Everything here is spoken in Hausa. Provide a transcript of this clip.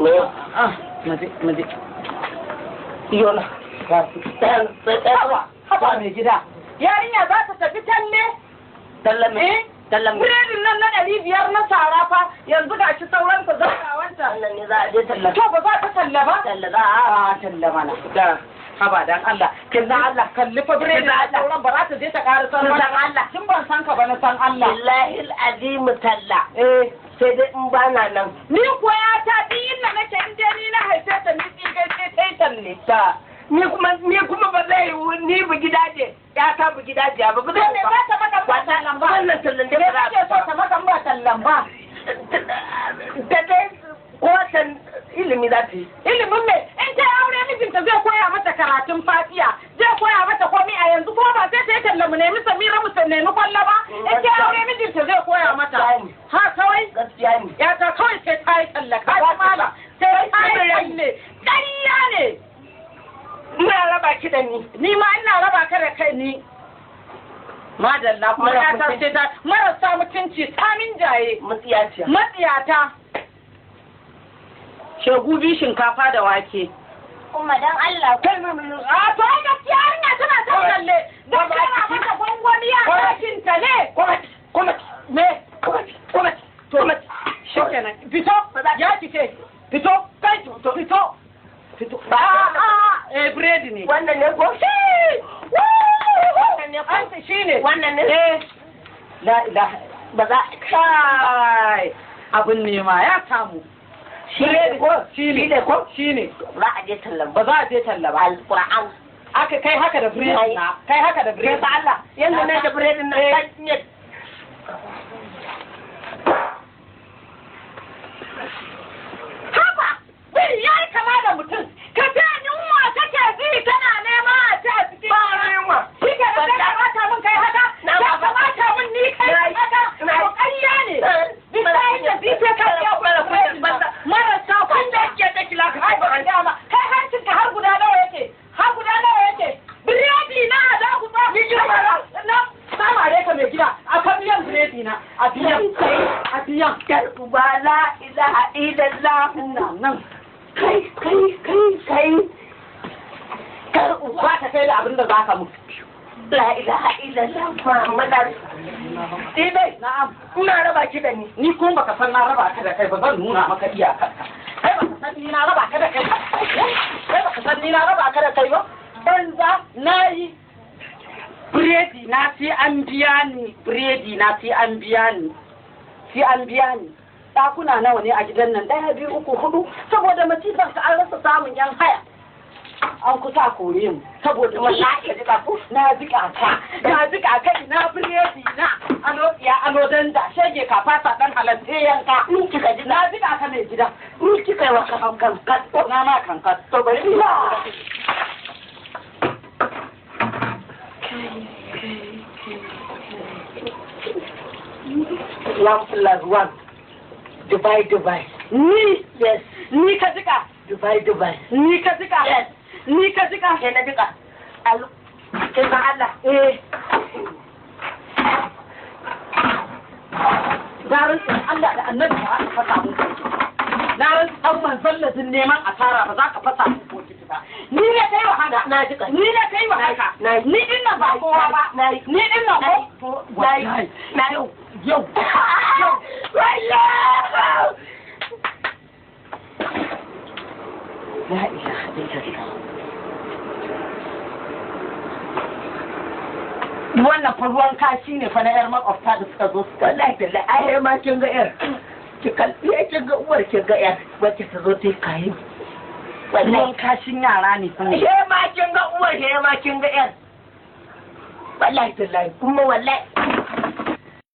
Maje. Yola. Haba mai gida. Yarinya za ta tafi talle? Talle Tallan biredin nan na 500 na sara fa yanzu ga shi sauran ka zaka wanta. Allah ne za a je talla. To ba za ta talla ba? Talla za a talla mana. Da haba dan Allah. Kin dan Allah kalli fa biredin da sauran ba za ta je ta ƙara san Allah. Kin ban san ka ba na san Allah. Billahi alazim talla. Sai dai in bana nan. Ni koya ta din na nake in dai ni na haife ta ni tsigai sai talle ta. Ni kuma ba zai ni bu gidaje ya ta bu gidaje ba ba zai ba ta maka ba tallan ba wannan tallan da ba ke so ta maka ba tallan ba ta dai kotan ilimi za ta yi ilimin me in ta aure mijinta zai koya mata karatun fatiya zai koya mata komai a yanzu kuma ba sai ta yi tallan mu nemi Samira mu nemi kwalla ba in ta aure mijinta zai koya mata ha kawai gaskiya ne ya ta kawai sai ta yi talla ka mala sai ta yi talle ƙarya ne. Ina raba ki da ni ma ina raba ka da kai ni. Madalla kuma ya ta ce ta marasa mutunci samin jaye. Matsiyata. Shegu bi shinkafa da wake. Kuma dan Allah. Kai a to ai gaskiya hanya tana ta kalle. Da kana mata gwangwani a ɗakin ta ne. Kuma me? Kuma to shikenan. Fito ya kike. Fito kai to fito. Biredi ne. Wannan ne ko? Wannan ne ko? Shi ne. Wannan ne. La ilaha ba za kai abin nema ya samu. Shi ne ko? Shi ne ko? Shi ne. Za a je tallan ba za a je talla ba. Alquran. Aka kai haka da biredi na. Kai haka da biredi. Kai Allah. Yanda ne da biredin nan kai ne. Ya yi kama da mutum, ka ce yunwa take ji tana nema a ce a cikin yunwa. Shi ke da ta kamata mun kai haka, ta kamata mun ni kai haka, to ƙarya ne. Bisayin da bice ka ya kwara marasa kun da yake da kila ka haifa an dama. Kai hancin ka har guda nawa yake, har guda nawa yake. Biredi na za ku ba. Ni jira na sama dai ka mai gida, a kan biyan biredi na, a biyan. Ba la ilaha illallah nan. Kai kar uba ta kai da abin da za ka mutu. La ilaha illallah Muhammad. Dai na'am ina raba ki da ni kuma baka san na raba ka da kai ba zan nuna maka iyakarka. Kai baka san ni na raba ka da kai ba. Kai baka san ni na raba ka da kai ba. Banza nayi biredi na sai an biya ni biredi na sai an biya ni. Ɗakuna nawa ne a gidan nan 1, 2, 3, 4 saboda masifar ka an rasa samun yan haya an kusa kore mu saboda masaka jika ku na jika ka na biredi na alo dan da shege ka fasa dan halatte yanka in kika ji na jika ka mai gida in kika yi wa kankan na ma kankan to bari ni One. Dubai. Ni? Yes. Ni ka jika? Dubai. Ni ka jika? Yes. Ni ka jika? Ke na jika. Alo. Ke ba Allah? Garin Allah da annabi ba ka fasa mun kai. Na ran san manzon lazin neman asara ba za ka fasa mun ko ba. Ni ne kai wa haka. Na jika. Ni ne kai wa haka. Ni din nan ba kowa ba. Ni din nan ko. Na yau. La ilaha illallah. Wannan fa ruwan kashi ne fa na yar makwabta da suka zo suka wallahi ai ma kin ga yar ki kalli kin ga uwar kin ga yar wacce ta zo ta kai ruwan kashin yara ne fa ne ma kin ga uwar ma kin ga yar wallahi kuma wallahi